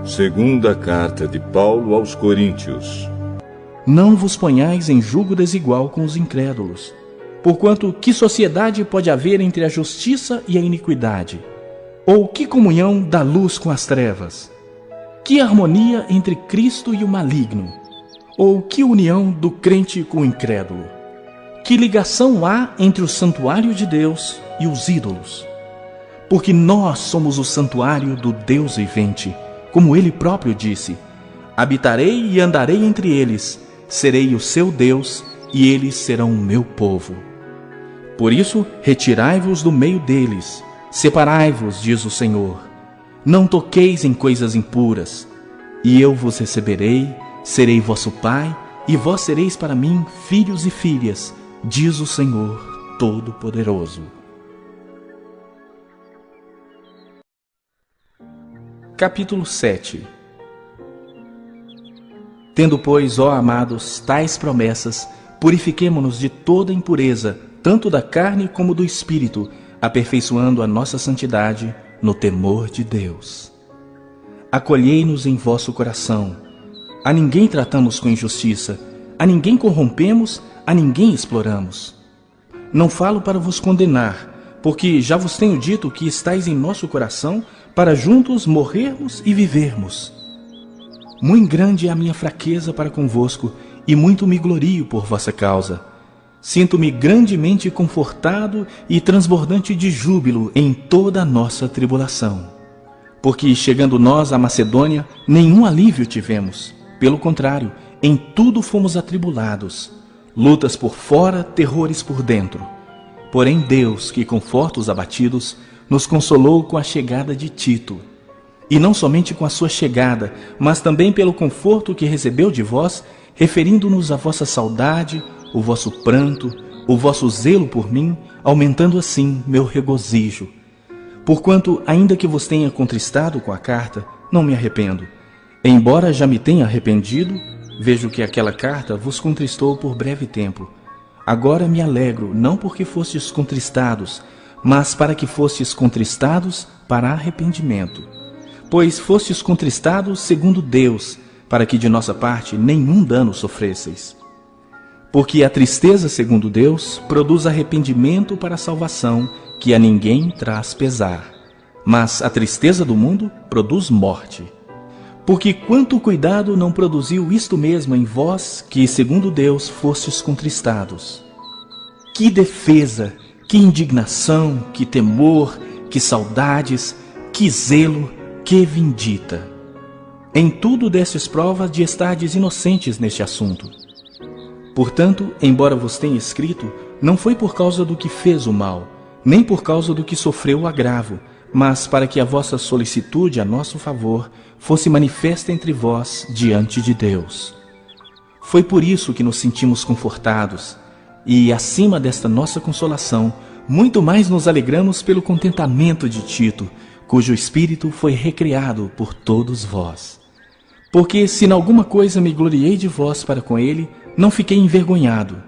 Segunda carta de Paulo aos Coríntios. Não vos ponhais em julgo desigual com os incrédulos. Porquanto, que sociedade pode haver entre a justiça e a iniquidade? Ou que comunhão da luz com as trevas? Que harmonia entre Cristo e o maligno? Ou que união do crente com o incrédulo? Que ligação há entre o santuário de Deus e os ídolos? Porque nós somos o santuário do Deus vivente, como ele próprio disse: habitarei e andarei entre eles, serei o seu Deus e eles serão o meu povo. Por isso, retirai-vos do meio deles, separai-vos, diz o Senhor. Não toqueis em coisas impuras, e eu vos receberei, serei vosso Pai, e vós sereis para mim filhos e filhas, diz o Senhor Todo-Poderoso. Capítulo 7. Tendo, pois, ó amados, tais promessas, purifiquemo-nos de toda impureza, tanto da carne como do espírito, aperfeiçoando a nossa santidade no temor de Deus. Acolhei-nos em vosso coração. A ninguém tratamos com injustiça, a ninguém corrompemos, a ninguém exploramos. Não falo para vos condenar, porque já vos tenho dito que estáis em nosso coração para juntos morrermos e vivermos. Muito grande é a minha fraqueza para convosco, e muito me glorio por vossa causa. Sinto-me grandemente confortado e transbordante de júbilo em toda a nossa tribulação. Porque, chegando nós à Macedônia, nenhum alívio tivemos. Pelo contrário, em tudo fomos atribulados. Lutas por fora, terrores por dentro. Porém Deus, que conforta os abatidos, nos consolou com a chegada de Tito. E não somente com a sua chegada, mas também pelo conforto que recebeu de vós, referindo-nos à vossa saudade, o vosso pranto, o vosso zelo por mim, aumentando assim meu regozijo. Porquanto, ainda que vos tenha contristado com a carta, não me arrependo. Embora já me tenha arrependido, vejo que aquela carta vos contristou por breve tempo. Agora me alegro, não porque fostes contristados, mas para que fostes contristados para arrependimento. Pois fostes contristados segundo Deus, para que de nossa parte nenhum dano sofresseis. Porque a tristeza segundo Deus produz arrependimento para a salvação, que a ninguém traz pesar. Mas a tristeza do mundo produz morte. Porque quanto cuidado não produziu isto mesmo em vós, que segundo Deus fostes contristados. Que defesa, que indignação, que temor, que saudades, que zelo, que vindita. Em tudo destes prova de estardes inocentes neste assunto. Portanto, embora vos tenha escrito, não foi por causa do que fez o mal, nem por causa do que sofreu o agravo, mas para que a vossa solicitude a nosso favor fosse manifesta entre vós diante de Deus. Foi por isso que nos sentimos confortados, e acima desta nossa consolação, muito mais nos alegramos pelo contentamento de Tito, cujo espírito foi recriado por todos vós. Porque se em alguma coisa me gloriei de vós para com ele, não fiquei envergonhado.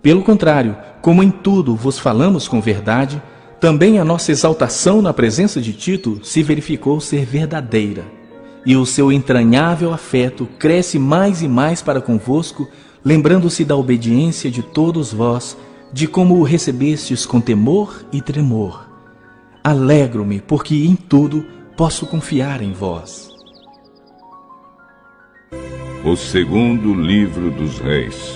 Pelo contrário, como em tudo vos falamos com verdade, também a nossa exaltação na presença de Tito se verificou ser verdadeira, e o seu entranhável afeto cresce mais e mais para convosco, lembrando-se da obediência de todos vós, de como o recebestes com temor e tremor. Alegro-me, porque em tudo posso confiar em vós. O segundo livro dos Reis,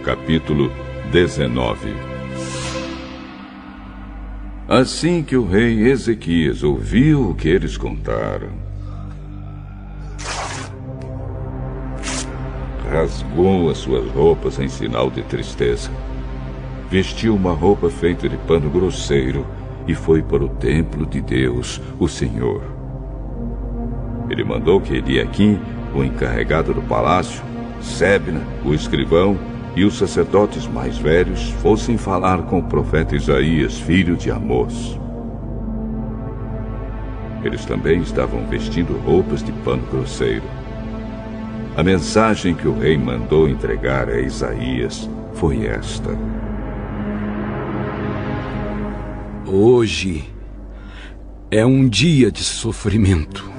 capítulo 19. Assim que o rei Ezequias ouviu o que eles contaram, rasgou as suas roupas em sinal de tristeza, vestiu uma roupa feita de pano grosseiro e foi para o templo de Deus, o Senhor. Ele mandou que Eliaquim, o encarregado do palácio, Sebna, o escrivão, e os sacerdotes mais velhos fossem falar com o profeta Isaías, filho de Amós. Eles também estavam vestindo roupas de pano grosseiro. A mensagem que o rei mandou entregar a Isaías foi esta: Hoje é um dia de sofrimento.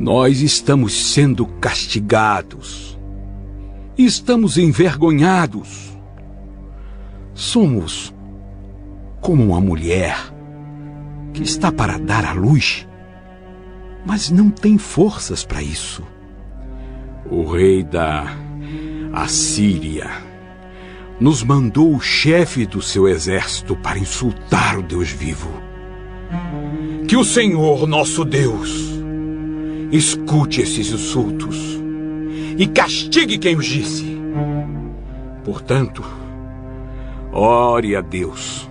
Nós estamos sendo castigados. Estamos envergonhados. Somos como uma mulher que está para dar à luz, mas não tem forças para isso. O rei da Assíria nos mandou o chefe do seu exército para insultar o Deus vivo. Que o Senhor, nosso Deus, escute esses insultos e castigue quem os disse. Portanto, ore a Deus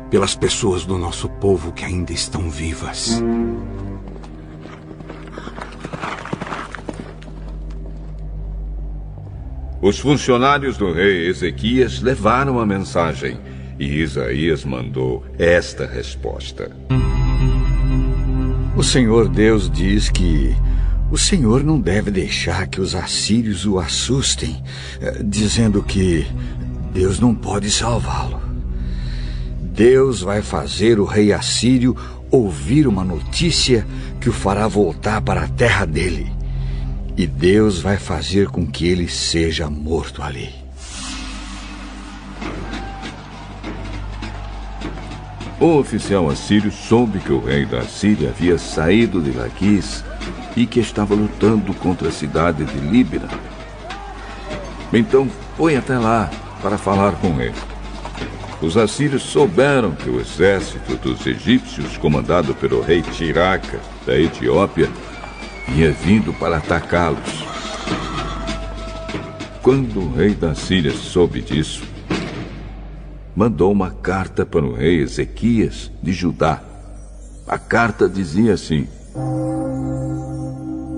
pelas pessoas do nosso povo que ainda estão vivas. Os funcionários do rei Ezequias levaram a mensagem e Isaías mandou esta resposta. O Senhor Deus diz que o Senhor não deve deixar que os assírios o assustem, dizendo que Deus não pode salvá-lo. Deus vai fazer o rei assírio ouvir uma notícia que o fará voltar para a terra dele. E Deus vai fazer com que ele seja morto ali. O oficial assírio soube que o rei da Síria havia saído de Laquis e que estava lutando contra a cidade de Líbina. Então foi até lá para falar com ele. Os assírios souberam que o exército dos egípcios, comandado pelo rei Tiraca, da Etiópia, vinha vindo para atacá-los. Quando o rei da Síria soube disso, mandou uma carta para o rei Ezequias de Judá. A carta dizia assim: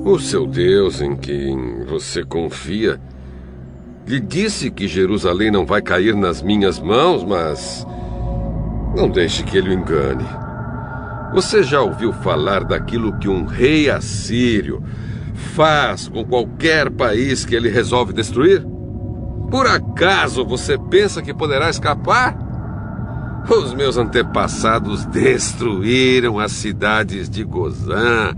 O seu Deus, em quem você confia, lhe disse que Jerusalém não vai cair nas minhas mãos, mas não deixe que ele o engane. Você já ouviu falar daquilo que um rei assírio faz com qualquer país que ele resolve destruir? Por acaso você pensa que poderá escapar? Os meus antepassados destruíram as cidades de Gozã,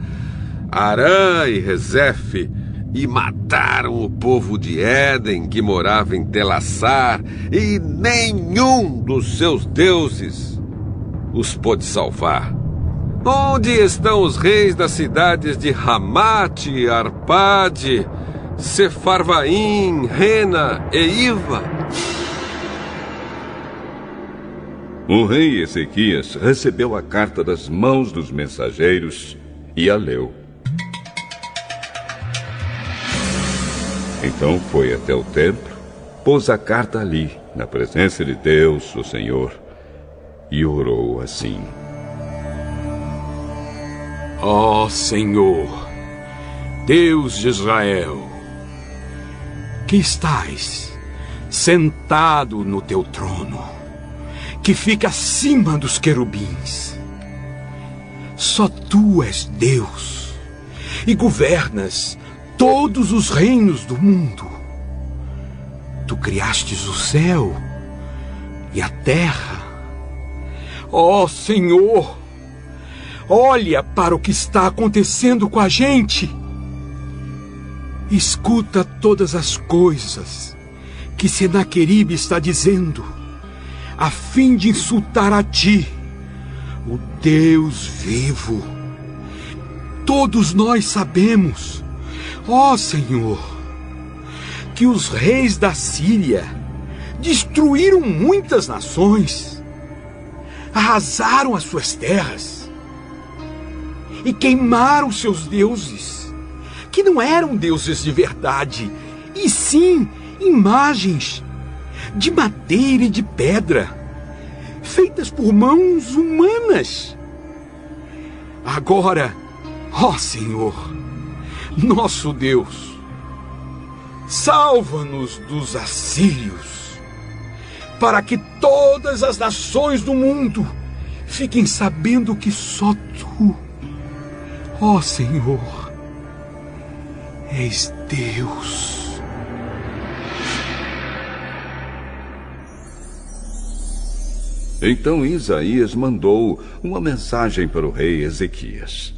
Arã e Rezefe e mataram o povo de Éden que morava em Telassar, e nenhum dos seus deuses os pôde salvar. Onde estão os reis das cidades de Ramate, Arpade, Sefarvaim, Rena e Iva? O rei Ezequias recebeu a carta das mãos dos mensageiros e a leu. Então foi até o templo, pôs a carta ali, na presença de Deus, o Senhor, e orou assim: Ó Senhor, Deus de Israel, que estás sentado no teu trono, que fica acima dos querubins. Só tu és Deus e governas todos os reinos do mundo. Tu criastes o céu e a terra. Ó Senhor, olha para o que está acontecendo com a gente. Escuta todas as coisas que Senaqueribe está dizendo, a fim de insultar a ti, o Deus vivo. Todos nós sabemos, ó Senhor, que os reis da Síria destruíram muitas nações, arrasaram as suas terras e queimaram seus deuses, que não eram deuses de verdade, e sim imagens de madeira e de pedra, feitas por mãos humanas. Agora, ó Senhor, nosso Deus, salva-nos dos assírios, para que todas as nações do mundo fiquem sabendo que só tu, ó Senhor, és Deus. Então Isaías mandou uma mensagem para o rei Ezequias.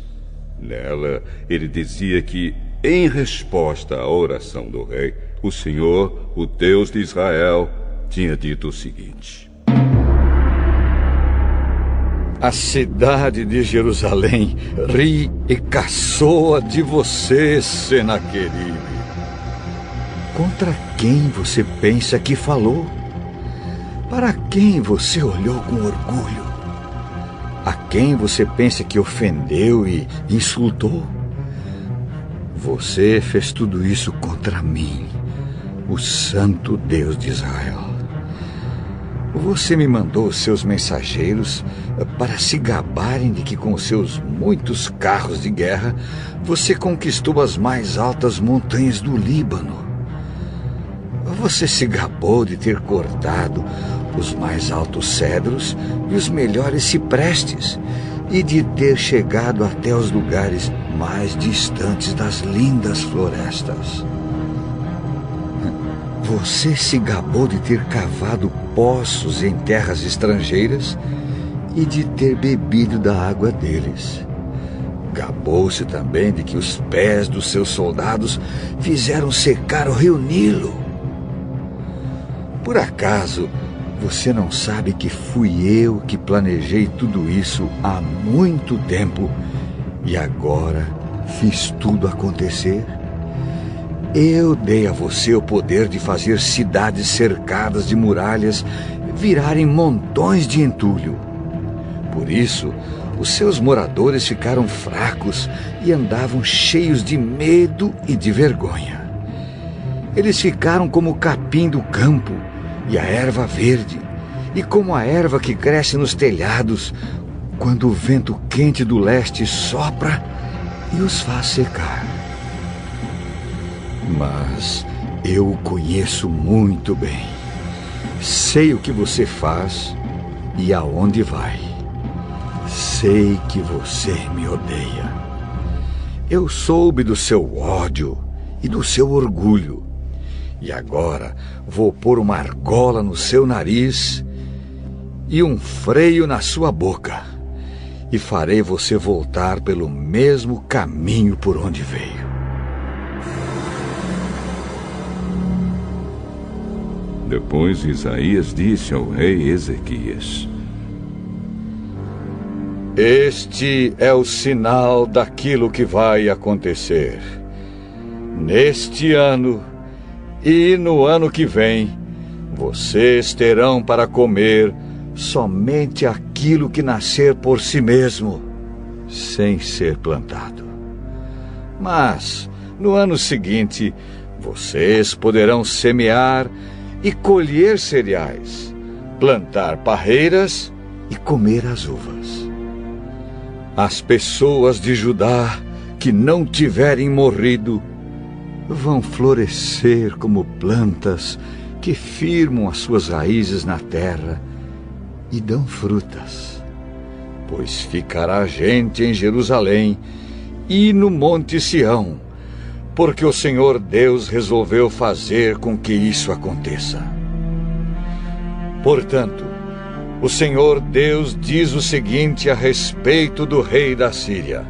Nela, ele dizia que, em resposta à oração do rei, o Senhor, o Deus de Israel, tinha dito o seguinte: a cidade de Jerusalém ri e caçoa de você, Senaqueribe. Contra quem você pensa que falou? Para quem você olhou com orgulho? A quem você pensa que ofendeu e insultou? Você fez tudo isso contra mim, o Santo Deus de Israel. Você me mandou seus mensageiros para se gabarem de que com seus muitos carros de guerra você conquistou as mais altas montanhas do Líbano. Você se gabou de ter cortado os mais altos cedros e os melhores ciprestes e de ter chegado até os lugares mais distantes das lindas florestas. Você se gabou de ter cavado poços em terras estrangeiras e de ter bebido da água deles. Gabou-se também de que os pés dos seus soldados fizeram secar o rio Nilo. Por acaso, você não sabe que fui eu que planejei tudo isso há muito tempo e agora fiz tudo acontecer? Eu dei a você o poder de fazer cidades cercadas de muralhas virarem montões de entulho. Por isso, os seus moradores ficaram fracos e andavam cheios de medo e de vergonha. Eles ficaram como o capim do campo e a erva verde, e como a erva que cresce nos telhados quando o vento quente do leste sopra e os faz secar. Mas eu o conheço muito bem. Sei o que você faz e aonde vai. Sei que você me odeia. Eu soube do seu ódio e do seu orgulho. E agora vou pôr uma argola no seu nariz e um freio na sua boca. E farei você voltar pelo mesmo caminho por onde veio. Depois Isaías disse ao rei Ezequias: este é o sinal daquilo que vai acontecer. Neste ano e no ano que vem, vocês terão para comer somente aquilo que nascer por si mesmo, sem ser plantado. Mas, no ano seguinte, vocês poderão semear e colher cereais, plantar parreiras e comer as uvas. As pessoas de Judá que não tiverem morrido vão florescer como plantas que firmam as suas raízes na terra e dão frutas. Pois ficará gente em Jerusalém e no Monte Sião, porque o Senhor Deus resolveu fazer com que isso aconteça. Portanto, o Senhor Deus diz o seguinte a respeito do rei da Síria: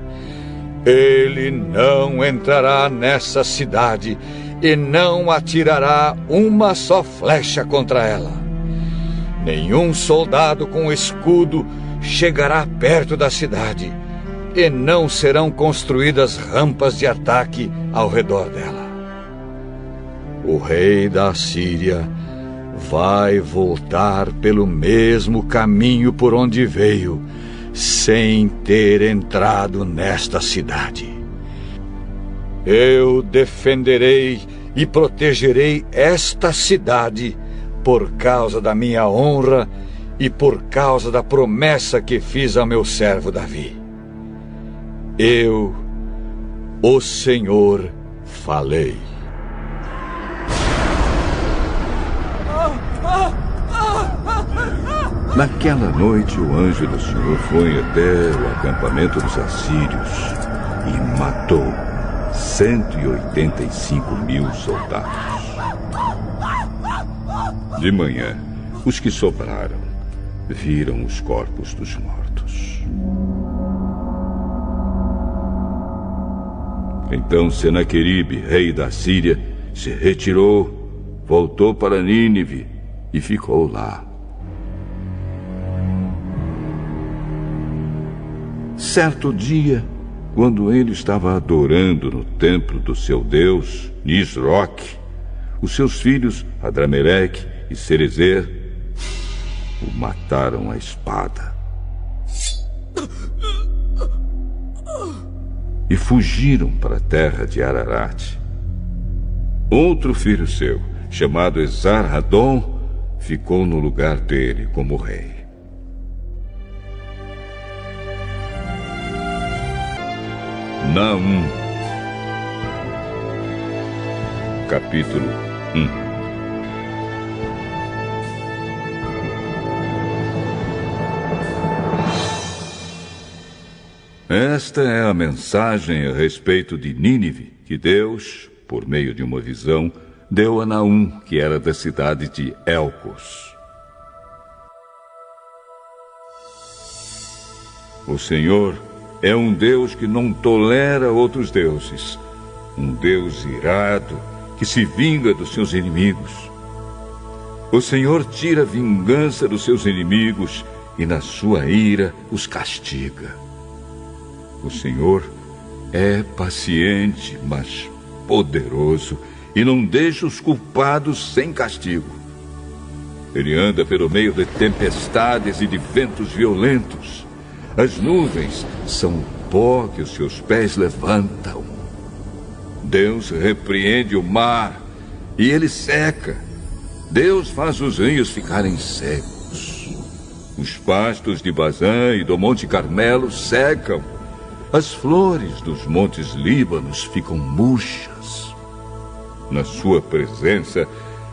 ele não entrará nessa cidade e não atirará uma só flecha contra ela. Nenhum soldado com escudo chegará perto da cidade, e não serão construídas rampas de ataque ao redor dela. O rei da Síria vai voltar pelo mesmo caminho por onde veio, sem ter entrado nesta cidade. Eu defenderei e protegerei esta cidade por causa da minha honra e por causa da promessa que fiz ao meu servo Davi. Eu, o Senhor, falei. Naquela noite, o anjo do Senhor foi até o acampamento dos assírios e matou 185.000 soldados. De manhã, os que sobraram viram os corpos dos mortos. Então Senaqueribe, rei da Síria, se retirou, voltou para Nínive e ficou lá. Certo dia, quando ele estava adorando no templo do seu deus, Nisroque, os seus filhos, Adrameleque e Cerezer, o mataram à espada. E fugiram para a terra de Ararat. Outro filho seu, chamado Esar-Hadon, ficou no lugar dele como rei. Naum, capítulo 1. Esta é a mensagem a respeito de Nínive que Deus, por meio de uma visão, deu a Naum, que era da cidade de Elcos. O Senhor é um Deus que não tolera outros deuses, um Deus irado que se vinga dos seus inimigos. O Senhor tira a vingança dos seus inimigos e na sua ira os castiga. O Senhor é paciente, mas poderoso, e não deixa os culpados sem castigo. Ele anda pelo meio de tempestades e de ventos violentos. As nuvens são o pó que os seus pés levantam. Deus repreende o mar e ele seca. Deus faz os rios ficarem secos. Os pastos de Bazã e do Monte Carmelo secam. As flores dos montes Líbanos ficam murchas. Na sua presença,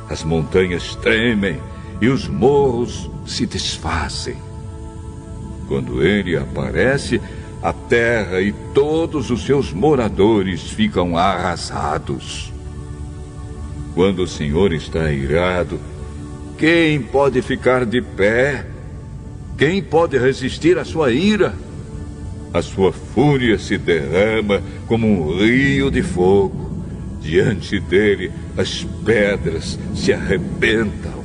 as montanhas tremem e os morros se desfazem. Quando ele aparece, a terra e todos os seus moradores ficam arrasados. Quando o Senhor está irado, quem pode ficar de pé? Quem pode resistir à sua ira? A sua fúria se derrama como um rio de fogo. Diante dele, as pedras se arrebentam.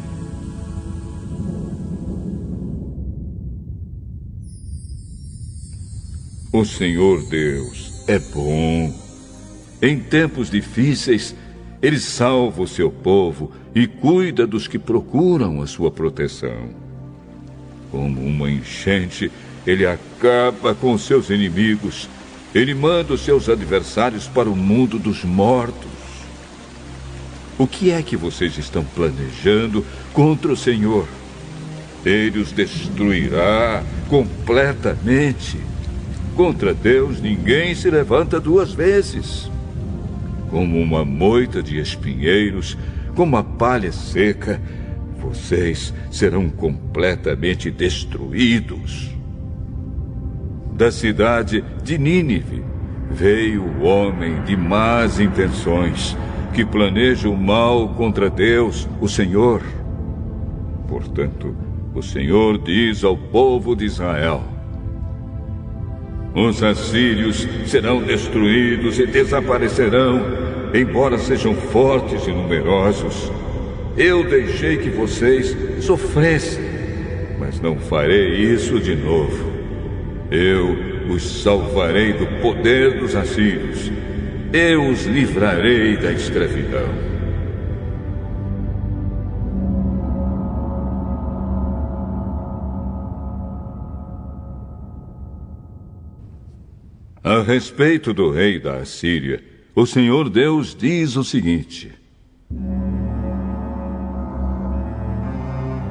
O Senhor Deus é bom. Em tempos difíceis, ele salva o seu povo e cuida dos que procuram a sua proteção. Como uma enchente, ele acaba com seus inimigos. Ele manda os seus adversários para o mundo dos mortos. O que é que vocês estão planejando contra o Senhor? Ele os destruirá completamente. Contra Deus ninguém se levanta duas vezes. Como uma moita de espinheiros, como a palha seca, vocês serão completamente destruídos. Da cidade de Nínive veio o homem de más intenções, que planeja o mal contra Deus, o Senhor. Portanto, o Senhor diz ao povo de Israel: os assírios serão destruídos e desaparecerão, embora sejam fortes e numerosos. Eu deixei que vocês sofressem, mas não farei isso de novo. Eu os salvarei do poder dos assírios. Eu os livrarei da escravidão. A respeito do rei da Assíria, o Senhor Deus diz o seguinte: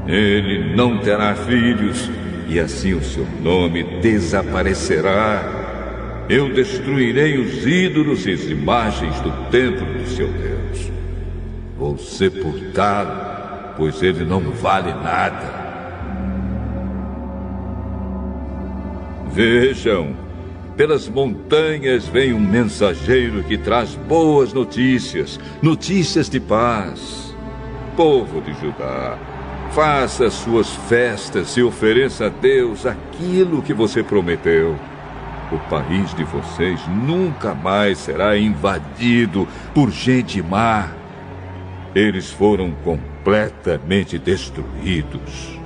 ele não terá filhos, e assim o seu nome desaparecerá. Eu destruirei os ídolos e as imagens do templo do seu Deus. Vou sepultá-lo, pois ele não vale nada. Vejam, pelas montanhas vem um mensageiro que traz boas notícias, notícias de paz. Povo de Judá, faça as suas festas e ofereça a Deus aquilo que você prometeu. O país de vocês nunca mais será invadido por gente má. Eles foram completamente destruídos.